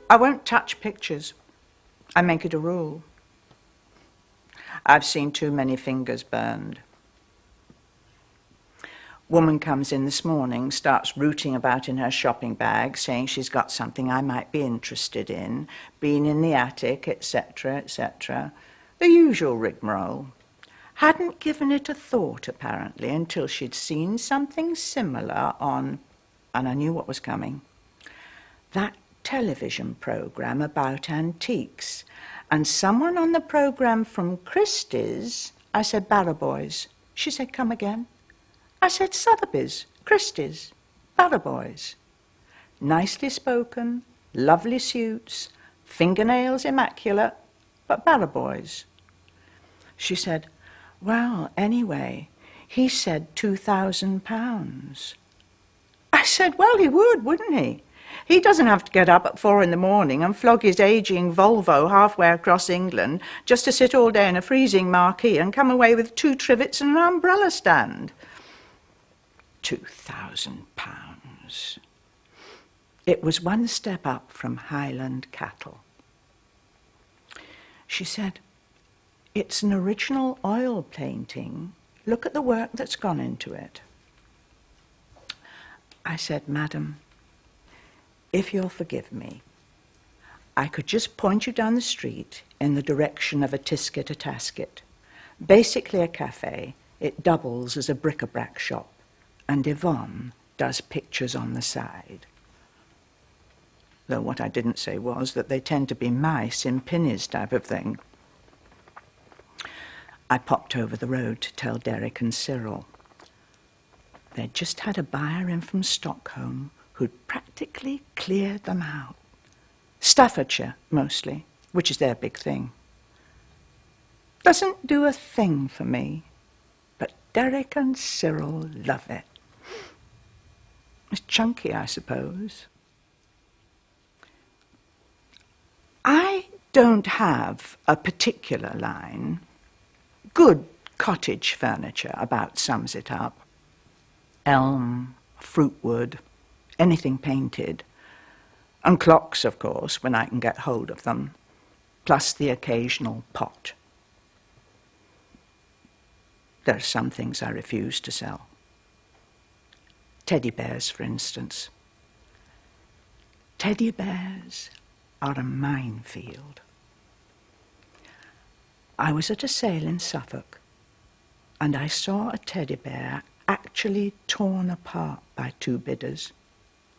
I won't touch pictures. I make it a rule. I've seen too many fingers burned. Woman comes in this morning, starts rooting about in her shopping bag, saying she's got something I might be interested in, been in the attic, etc., etc. The usual rigmarole. Hadn't given it a thought, apparently, until she'd seen something similar on, and I knew what was coming, that television programme about antiques. And someone on the programme from Christie's, I said, Barrow Boys. She said, come again. I said, Sotheby's, Christie's, Barrow Boys. Nicely spoken, lovely suits, fingernails immaculate, but Barrow Boys. She said, well, anyway, he said £2,000. I said, well, he would, wouldn't he? He doesn't have to get up at 4 a.m. and flog his ageing Volvo halfway across England just to sit all day in a freezing marquee and come away with 2 trivets and an umbrella stand. £2,000. It was one step up from Highland cattle. She said, it's an original oil painting. Look at the work that's gone into it. I said, Madam, if you'll forgive me, I could just point you down the street in the direction of a Tisket a Tasket. Basically a cafe. It doubles as a bric-a-brac shop. And Yvonne does pictures on the side. Though what I didn't say was that they tend to be mice in pinnies type of thing. I popped over the road to tell Derek and Cyril. They'd just had a buyer in from Stockholm who'd practically cleared them out. Staffordshire, mostly, which is their big thing. Doesn't do a thing for me, but Derek and Cyril love it. It's chunky, I suppose. I don't have a particular line. Good cottage furniture about sums it up. Elm, fruit wood, anything painted. And clocks, of course, when I can get hold of them, plus the occasional pot. There are some things I refuse to sell. Teddy bears, for instance. Teddy bears are a minefield. I was at a sale in Suffolk, and I saw a teddy bear actually torn apart by 2 bidders.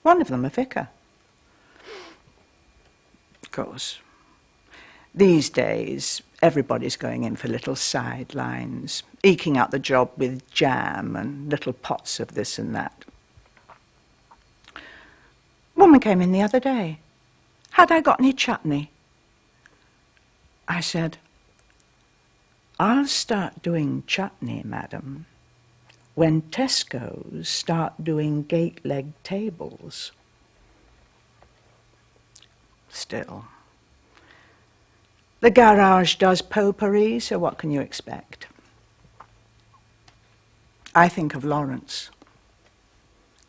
One of them a vicar. Of course, these days, everybody's going in for little sidelines, eking out the job with jam and little pots of this and that. Woman came in the other day. Had I got any chutney? I said, I'll start doing chutney, madam, when Tesco's start doing gate-leg tables. Still, the garage does potpourri, so what can you expect? I think of Lawrence.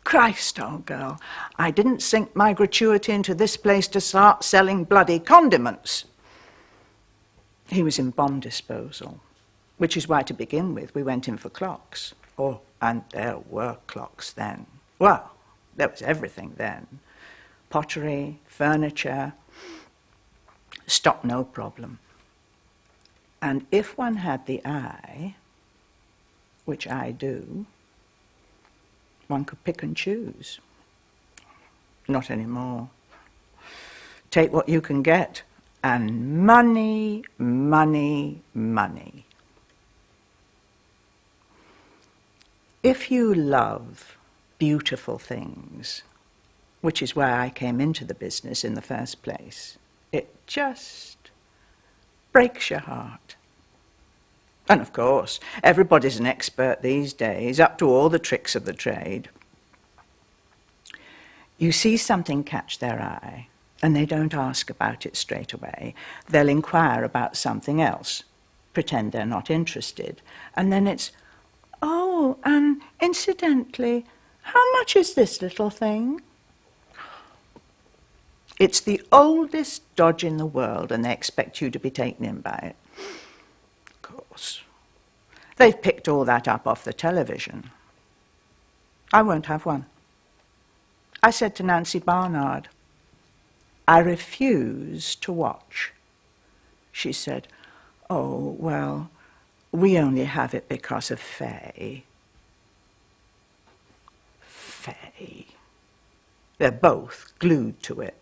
Christ, old girl, I didn't sink my gratuity into this place to start selling bloody condiments. He was in bomb disposal, which is why, to begin with, we went in for clocks. Oh, and there were clocks then. Well, there was everything then. Pottery, furniture, stock no problem. And if one had the eye, which I do, one could pick and choose. Not anymore. Take what you can get, and money, money, money. If you love beautiful things, which is why I came into the business in the first place, it just breaks your heart. And of course, everybody's an expert these days, up to all the tricks of the trade. You see something catch their eye, and they don't ask about it straight away. They'll inquire about something else, pretend they're not interested, and then it's, oh, and incidentally, how much is this little thing? It's the oldest dodge in the world, and they expect you to be taken in by it. Of course. They've picked all that up off the television. I won't have one. I said to Nancy Barnard, I refuse to watch. She said, oh, well, we only have it because of Faye. Faye. They're both glued to it.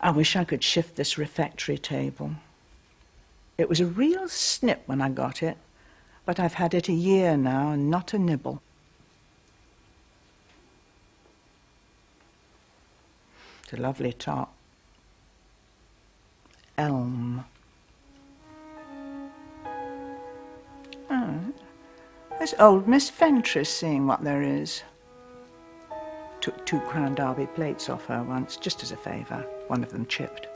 I wish I could shift this refectory table. It was a real snip when I got it, but I've had it a year now and not a nibble. It's a lovely top. Elm. Oh, there's old Miss Fentress seeing what there is. Took 2 Crown Derby plates off her once, just as a favour. One of them chipped.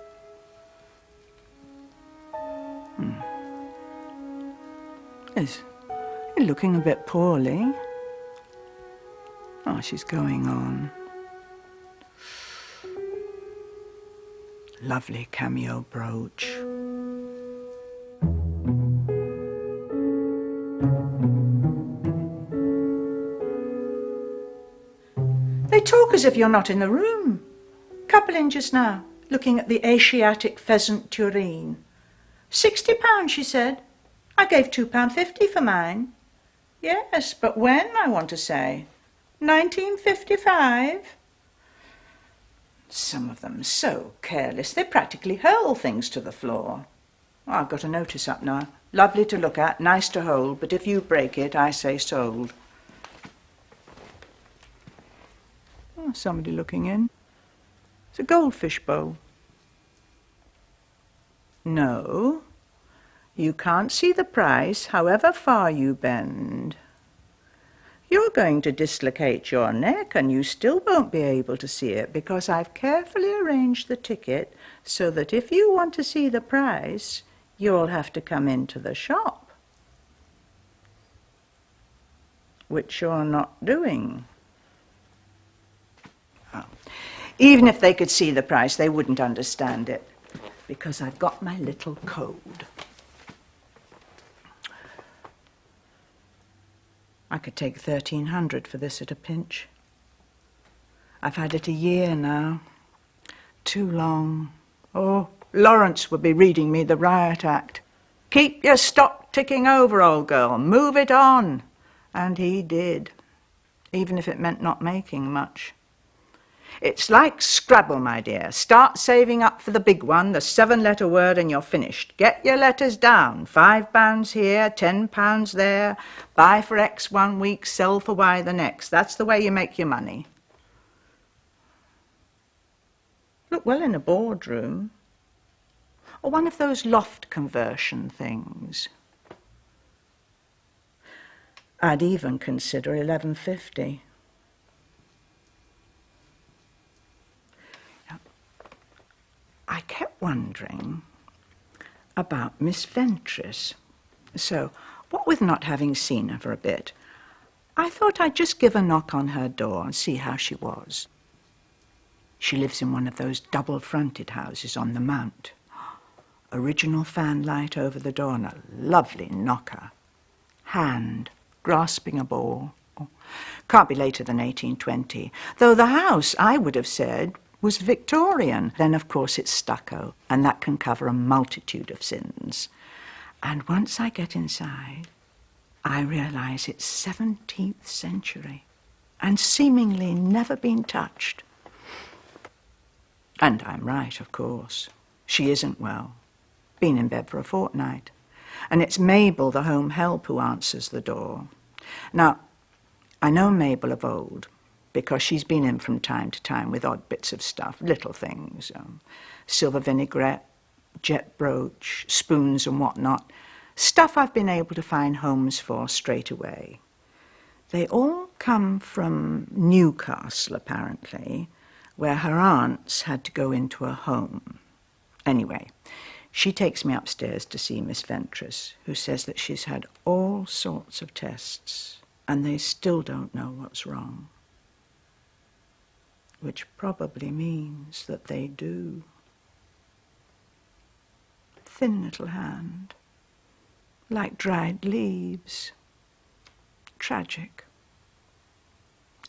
Yes, you're looking a bit poorly. Oh, she's going on. Lovely cameo brooch. They talk as if you're not in the room. Couple in just now, looking at the Asiatic pheasant tureen. £60, she said. I gave £2.50 for mine. Yes, but when, I want to say? 1955? Some of them so careless, they practically hurl things to the floor. Oh, I've got a notice up now. Lovely to look at, nice to hold, but if you break it, I say sold. Oh, somebody looking in. It's a goldfish bowl. No, you can't see the price however far you bend. You're going to dislocate your neck and you still won't be able to see it because I've carefully arranged the ticket so that if you want to see the price, you'll have to come into the shop. Which you're not doing. Oh. Even if they could see the price, they wouldn't understand it because I've got my little code. I could take 1,300 for this at a pinch. I've had it a year now. Too long. Oh, Lawrence would be reading me the riot act. Keep your stock ticking over, old girl. Move it on. And he did, even if it meant not making much. It's like Scrabble, my dear. Start saving up for the big one, the 7-letter word, and you're finished. Get your letters down. £5 here, £10 there. Buy for X 1 week, sell for Y the next. That's the way you make your money. Look well in a boardroom. Or one of those loft conversion things. I'd even consider £11.50. I kept wondering about Miss Fentress. So, what with not having seen her for a bit, I thought I'd just give a knock on her door and see how she was. She lives in one of those double-fronted houses on the Mount. Original fan light over the door and a lovely knocker. Hand grasping a ball. Can't be later than 1820, though the house, I would have said, was Victorian. Then, of course, it's stucco, and that can cover a multitude of sins. And once I get inside, I realise it's 17th century and seemingly never been touched. And I'm right, of course. She isn't well. Been in bed for a fortnight. And it's Mabel, the home help, who answers the door. Now, I know Mabel of old, because she's been in from time to time with odd bits of stuff, little things, silver vinaigrette, jet brooch, spoons and whatnot, stuff I've been able to find homes for straight away. They all come from Newcastle, apparently, where her aunts had to go into a home. Anyway, she takes me upstairs to see Miss Fentress, who says that she's had all sorts of tests, and they still don't know what's wrong. which probably means that they do. Thin little hand, like dried leaves. Tragic.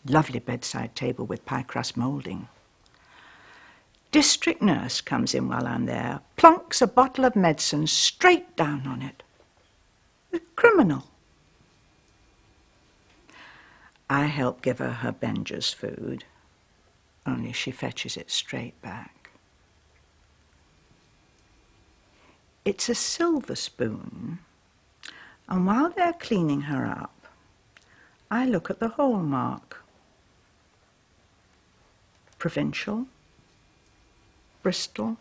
Lovely bedside table with pie crust moulding. District nurse comes in while I'm there, plonks a bottle of medicine straight down on it. A criminal. I help give her her Benja's food, only she fetches it straight back. It's a silver spoon, and while they're cleaning her up, I look at the hallmark. Provincial, Bristol,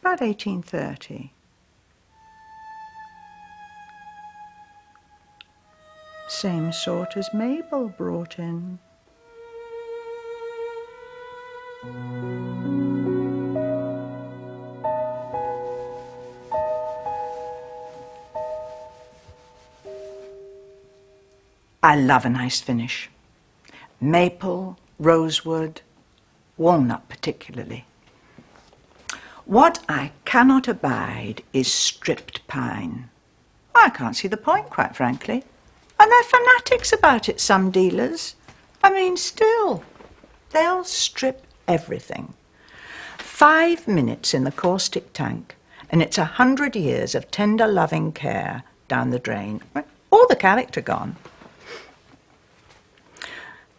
about 1830. Same sort as Mabel brought in. I love a nice finish. Maple, rosewood, walnut particularly. What I cannot abide is stripped pine. I can't see the point, quite frankly. And they're fanatics about it, some dealers. I mean, still, they'll strip everything. 5 minutes in the caustic tank, and it's 100 years of tender, loving care down the drain. All the character gone.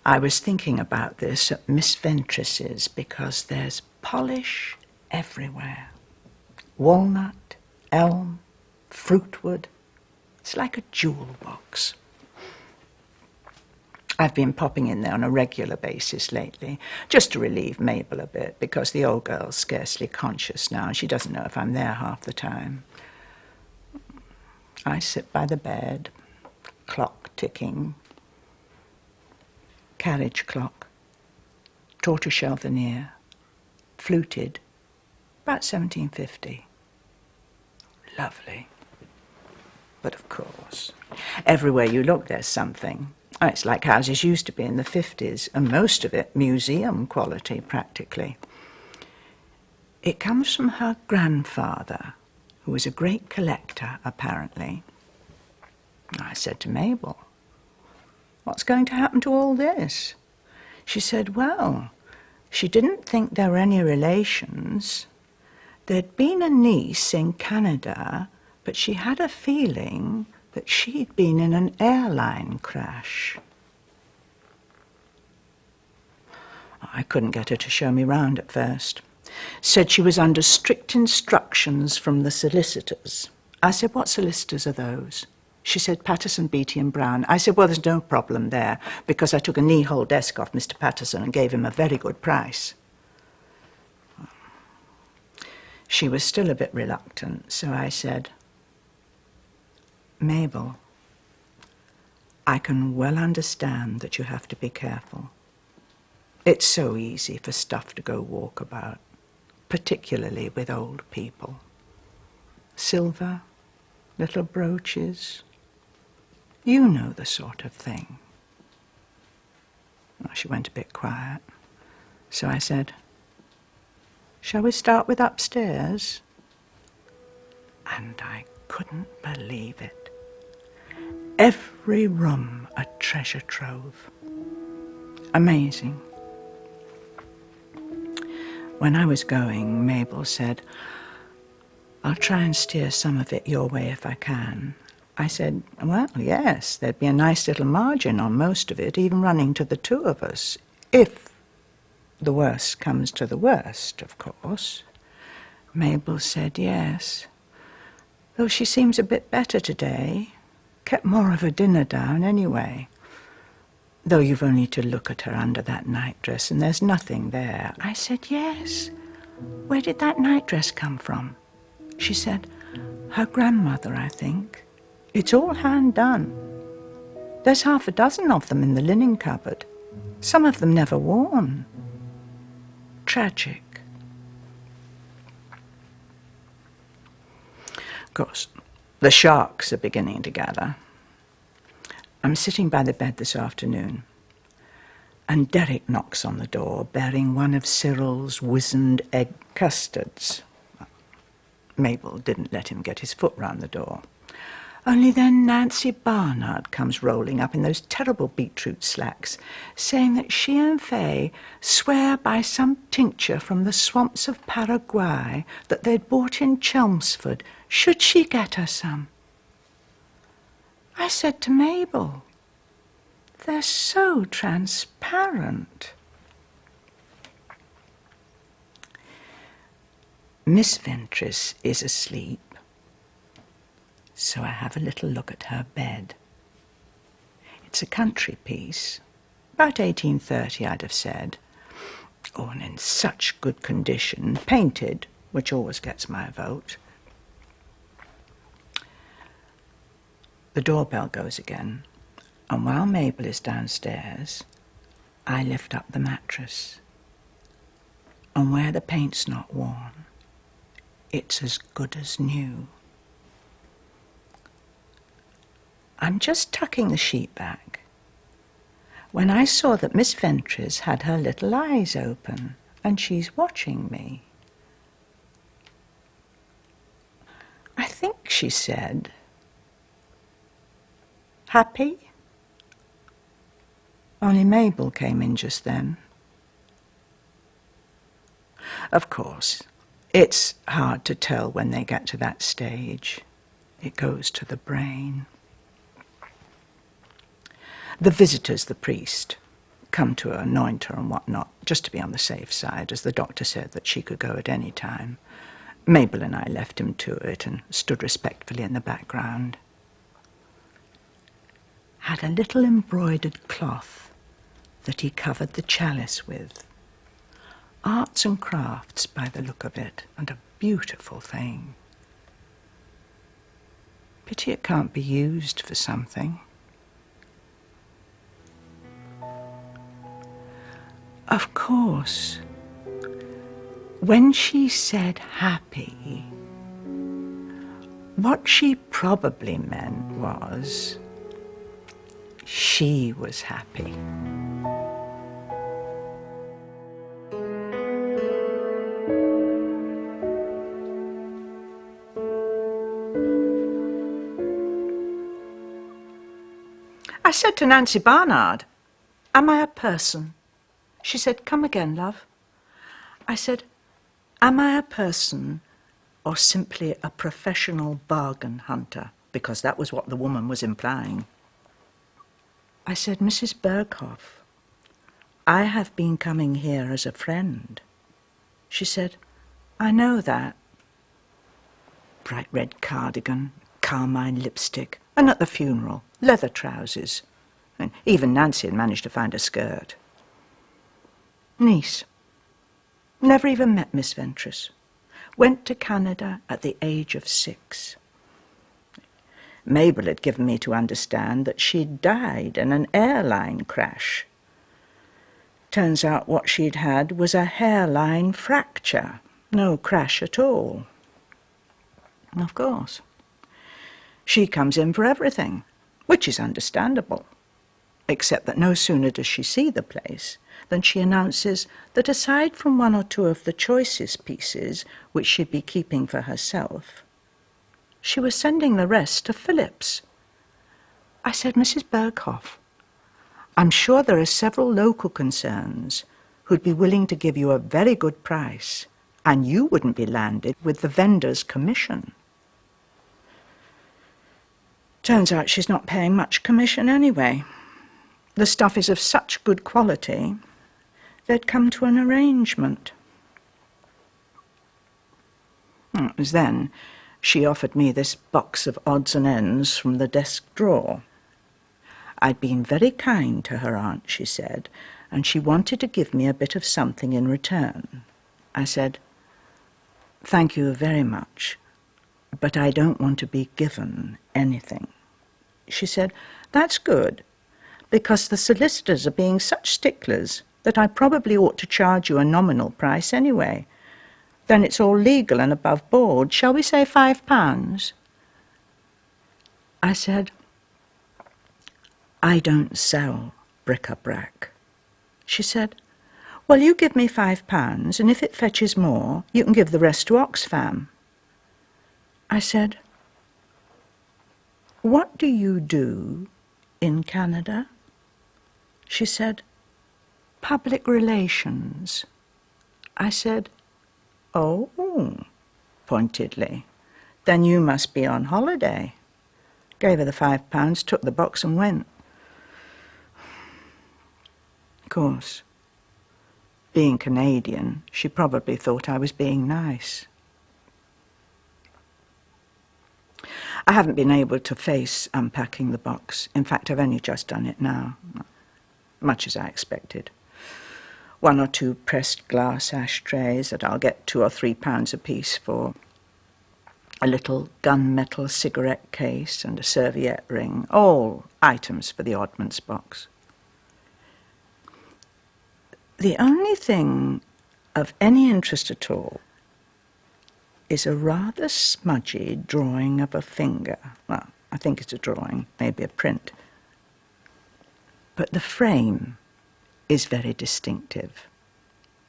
I was thinking about this at Miss Ventris's because there's polish everywhere. Walnut, elm, fruitwood. It's like a jewel box. I've been popping in there on a regular basis lately, just to relieve Mabel a bit, because the old girl's scarcely conscious now, and she doesn't know if I'm there half the time. I sit by the bed, clock ticking, carriage clock, tortoiseshell veneer, fluted, about 1750. Lovely. But of course, everywhere you look there's something. Oh, it's like houses used to be in the 50s, and most of it museum quality, practically. It comes from her grandfather, who was a great collector, apparently. I said to Mabel, "What's going to happen to all this?" She said, well, she didn't think there were any relations. There'd been a niece in Canada, but she had a feeling that she'd been in an airline crash. I couldn't get her to show me round at first. Said she was under strict instructions from the solicitors. I said, "What solicitors are those?" She said, "Patterson, Beattie and Brown." I said, "Well, there's no problem there, because I took a knee-hole desk off Mr. Patterson and gave him a very good price." She was still a bit reluctant, so I said, "Mabel, I can well understand that you have to be careful. It's so easy for stuff to go walkabout, particularly with old people. Silver, little brooches, you know the sort of thing." Well, she went a bit quiet, so I said, "Shall we start with upstairs?" And I couldn't believe it. Every room a treasure trove. Amazing. When I was going, Mabel said, "I'll try and steer some of it your way if I can." I said, "Well, yes, there'd be a nice little margin on most of it, even running to the two of us, if the worst comes to the worst, of course." Mabel said yes, though she seems a bit better today. Kept more of her dinner down anyway. Though you've only to look at her under that nightdress and there's nothing there. I said, "Yes. Where did that nightdress come from?" She said, "Her grandmother, I think. It's all hand done. There's half a dozen of them in the linen cupboard. Some of them never worn. Tragic." Of course, the sharks are beginning to gather. I'm sitting by the bed this afternoon. and Derek knocks on the door, bearing one of Cyril's wizened egg custards. Mabel didn't let him get his foot round the door. Only then Nancy Barnard comes rolling up in those terrible beetroot slacks, saying that she and Fay swear by some tincture from the swamps of Paraguay that they'd bought in Chelmsford. Should she get her some? I said to Mabel, they're so transparent. Miss Ventris is asleep, so I have a little look at her bed. It's a country piece, about 1830, I'd have said. Oh, and in such good condition, painted, which always gets my vote. The doorbell goes again, and while Mabel is downstairs, I lift up the mattress. And where the paint's not worn, it's as good as new. I'm just tucking the sheet back when I saw that Miss Ventris had her little eyes open and she's watching me. I think she said, "Happy?" Only Mabel came in just then. Of course, it's hard to tell when they get to that stage. It goes to the brain. The visitor's the priest, come to anoint her and whatnot, just to be on the safe side, as the doctor said that she could go at any time. Mabel and I left him to it and stood respectfully in the background. Had a little embroidered cloth that he covered the chalice with. Arts and crafts by the look of it, and a beautiful thing. Pity it can't be used for something. Of course, when she said happy, what she probably meant was she was happy. I said to Nancy Barnard, "Am I a person?" She said, "Come again, love." I said, "Am I a person or simply a professional bargain hunter?" Because that was what the woman was implying. I said, "Mrs. Berghoff, I have been coming here as a friend." She said, "I know that." Bright red cardigan, carmine lipstick, and at the funeral, leather trousers. And even Nancy had managed to find a skirt. Niece. Never even met Miss Ventris. Went to Canada at the age of 6. Mabel had given me to understand that she'd died in an airline crash. Turns out what she'd had was a hairline fracture. No crash at all. Of course. She comes in for everything, which is understandable, except that no sooner does she see the place than she announces that aside from 1 or 2 of the choicest pieces, which she'd be keeping for herself, she was sending the rest to Phillips. I said, "Mrs. Berghoff, I'm sure there are several local concerns who'd be willing to give you a very good price, and you wouldn't be landed with the vendor's commission." Turns out she's not paying much commission anyway. The stuff is of such good quality, they'd come to an arrangement. It was then she offered me this box of odds and ends from the desk drawer. I'd been very kind to her aunt, she said, and she wanted to give me a bit of something in return. I said, "Thank you very much, but I don't want to be given anything." She said, "That's good, because the solicitors are being such sticklers that I probably ought to charge you a nominal price anyway. Then it's all legal and above board. Shall we say £5? I said, "I don't sell bric-a-brac. She said, "Well, you give me £5, and if it fetches more, you can give the rest to Oxfam." I said, "What do you do in Canada?" She said, "Public relations." I said, "Oh," pointedly, "then you must be on holiday." Gave her the £5, took the box and went. Of course, being Canadian, she probably thought I was being nice. I haven't been able to face unpacking the box. In fact, I've only just done it now, much as I expected. 1 or 2 pressed glass ashtrays that I'll get £2 or £3 apiece for, a little gunmetal cigarette case and a serviette ring, all items for the oddments box. The only thing of any interest at all is a rather smudgy drawing of a finger. Well, I think it's a drawing, maybe a print. But the frame is very distinctive.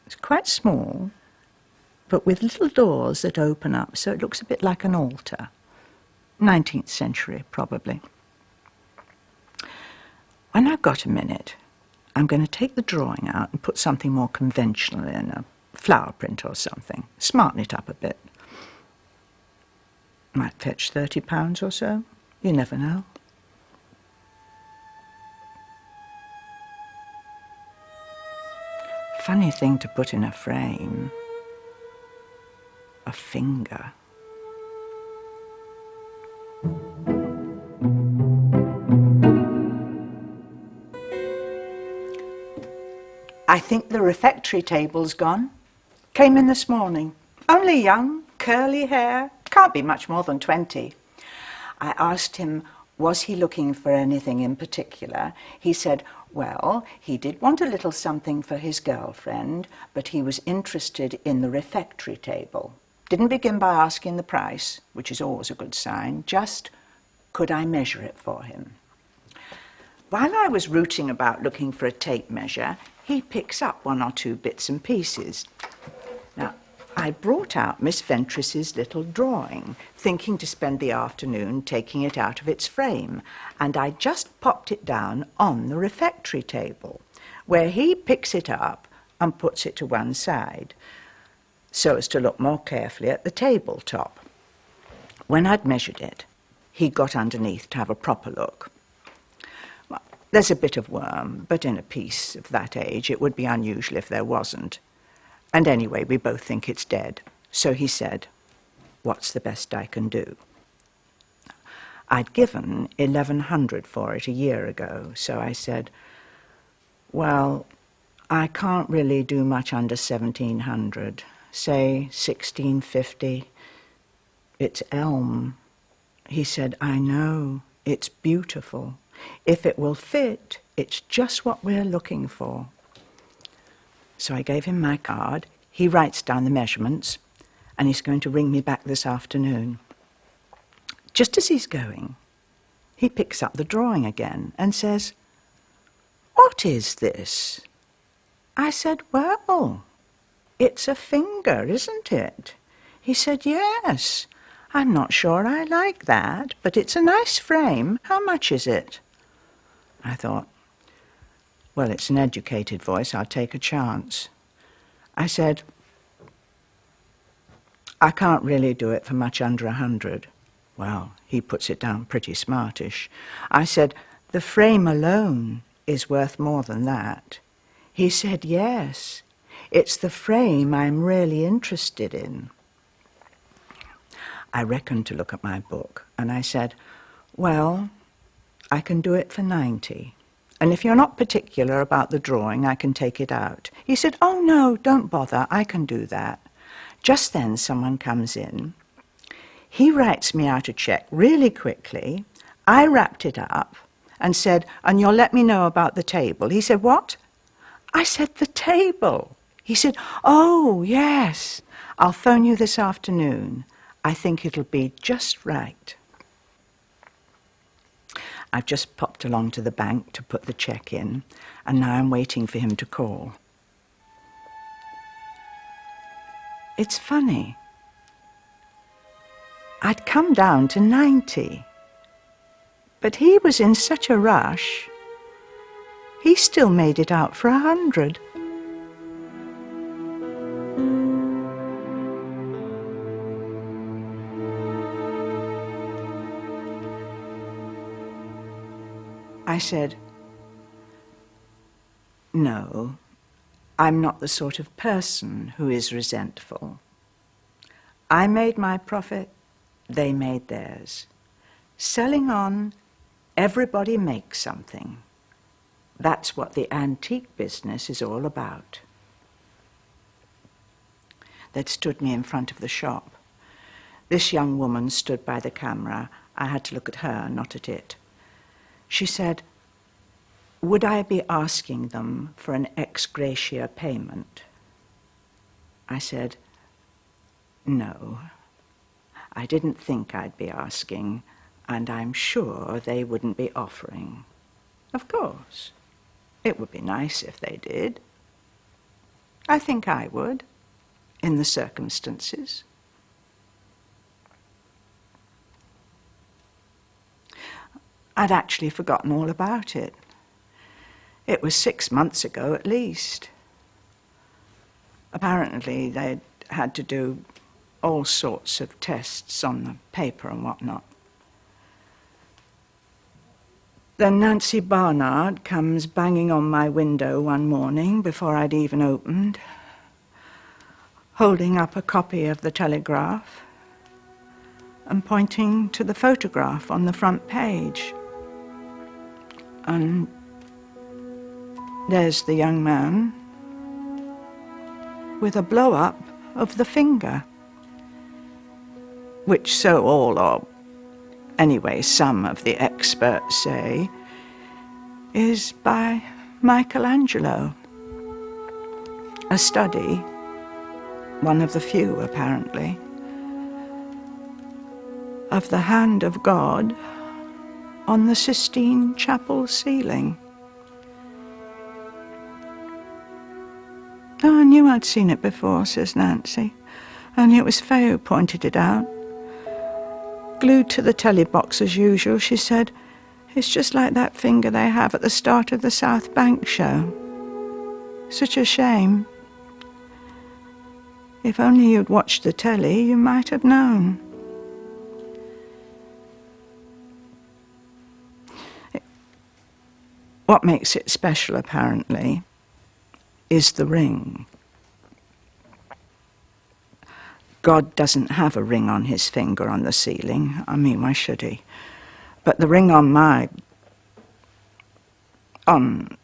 It's quite small, but with little doors that open up, so it looks a bit like an altar. 19th century, probably. When I've got a minute, I'm going to take the drawing out and put something more conventional in, a flower print or something, smarten it up a bit. Might fetch £30 or so. You never know. Funny thing to put in a frame. A finger. I think the refectory table's gone. Came in this morning. Only young, curly hair. Can't be much more than 20. I asked him, was he looking for anything in particular? He said, well, he did want a little something for his girlfriend, but he was interested in the refectory table. Didn't begin by asking the price, which is always a good sign, just could I measure it for him? While I was rooting about looking for a tape measure, he picks up 1 or 2 bits and pieces. Now, I brought out Miss Ventris's little drawing, thinking to spend the afternoon taking it out of its frame, and I just popped it down on the refectory table, where he picks it up and puts it to one side, so as to look more carefully at the tabletop. When I'd measured it, he got underneath to have a proper look. Well, there's a bit of worm, but in a piece of that age it would be unusual if there wasn't. And anyway, we both think it's dead. So he said, what's the best I can do? I'd given 1,100 for it a year ago, so I said, well, I can't really do much under 1,700. Say 1,650. It's elm. He said, I know, it's beautiful. If it will fit, it's just what we're looking for. So I gave him my card. He writes down the measurements, and he's going to ring me back this afternoon. Just as he's going, he picks up the drawing again and says, what is this? I said, well, it's a finger, isn't it? He said, yes. I'm not sure I like that, but it's a nice frame. How much is it? I thought, well, it's an educated voice. I'll take a chance. I said, I can't really do it for much under 100. Well, he puts it down pretty smartish. I said, the frame alone is worth more than that. He said, yes, it's the frame I'm really interested in. I reckoned to look at my book, and I said, well, I can do it for 90. And if you're not particular about the drawing, I can take it out. He said, oh, no, don't bother, I can do that. Just then someone comes in. He writes me out a cheque really quickly. I wrapped it up and said, and you'll let me know about the table. He said, what? I said, the table. He said, oh, yes, I'll phone you this afternoon. I think it'll be just right. I've just popped along to the bank to put the cheque in, and now I'm waiting for him to call. It's funny. I'd come down to 90, but he was in such a rush, he still made it out for 100. I said, "No, I'm not the sort of person who is resentful. I made my profit, they made theirs. Selling on, everybody makes something. That's what the antique business is all about." They'd stood me in front of the shop. This young woman stood by the camera. I had to look at her, not at it. She said, "Would I be asking them for an ex gratia payment?" I said, "No, I didn't think I'd be asking, and I'm sure they wouldn't be offering. Of course, it would be nice if they did. I think I would, in the circumstances." I'd actually forgotten all about it. It was 6 months ago at least. Apparently they'd had to do all sorts of tests on the paper and whatnot. Then Nancy Barnard comes banging on my window one morning before I'd even opened, holding up a copy of the Telegraph and pointing to the photograph on the front page. And there's the young man with a blow-up of the finger, which so all, or anyway some of the experts say, is by Michelangelo. A study, one of the few apparently, of the hand of God on the Sistine Chapel ceiling. "Oh, I knew I'd seen it before," says Nancy, "only it was Faye who pointed it out. Glued to the telly box as usual, she said, 'It's just like that finger they have at the start of the South Bank show. Such a shame. If only you'd watched the telly, you might have known.'" What makes it special, apparently, is the ring. God doesn't have a ring on his finger on the ceiling. I mean, why should he? But the ring on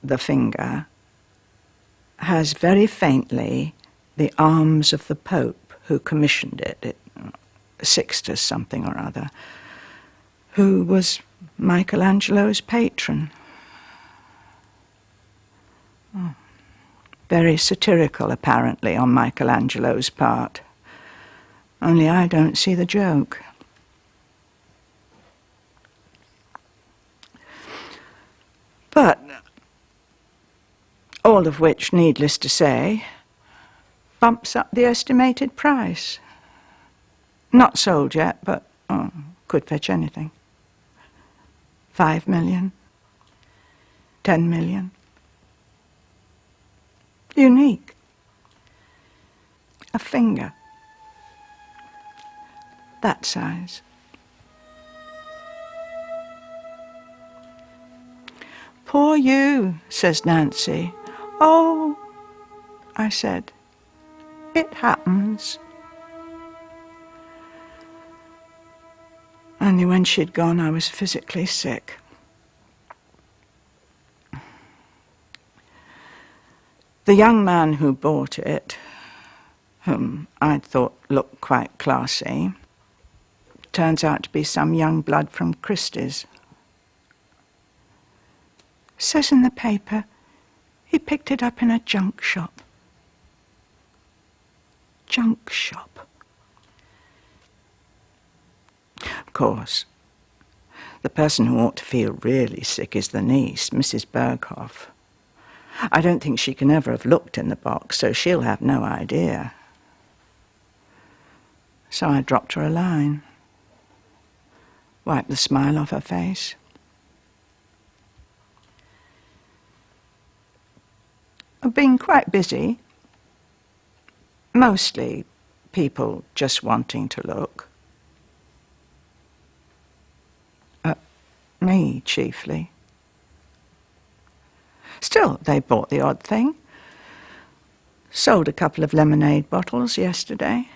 the finger has very faintly the arms of the Pope who commissioned it, Sixtus something or other, who was Michelangelo's patron. Oh. Very satirical, apparently, on Michelangelo's part. Only I don't see the joke. But, all of which, needless to say, bumps up the estimated price. Not sold yet, but could fetch anything. 5 million, 10 million. Unique. A finger. That size. "Poor you," says Nancy. "Oh," I said, "it happens." Only when she'd gone, I was physically sick. The young man who bought it, whom I'd thought looked quite classy, turns out to be some young blood from Christie's. Says in the paper, he picked it up in a junk shop. Junk shop. Of course, The person who ought to feel really sick is the niece, Mrs. Berghoff. I don't think she can ever have looked in the box, so she'll have no idea. So I dropped her a line, wiped the smile off her face. I've been quite busy. Mostly people just wanting to look. Me, chiefly. Still, they bought the odd thing. Sold a couple of lemonade bottles yesterday.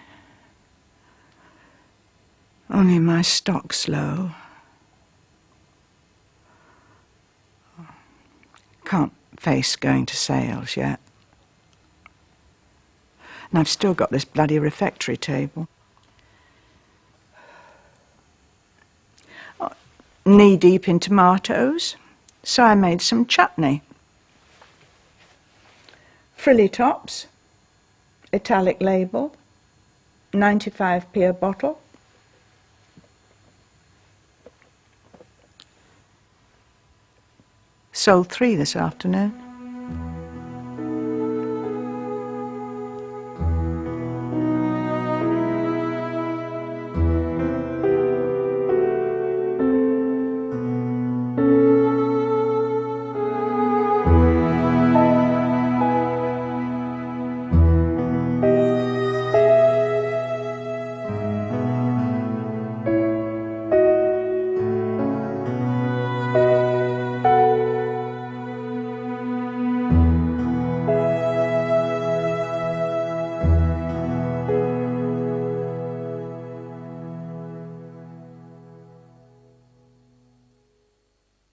Only my stock's low. Can't face going to sales yet. And I've still got this bloody refectory table. Knee-deep in tomatoes, so I made some chutney. Frilly tops, italic label, 95p a bottle. Sold 3 this afternoon.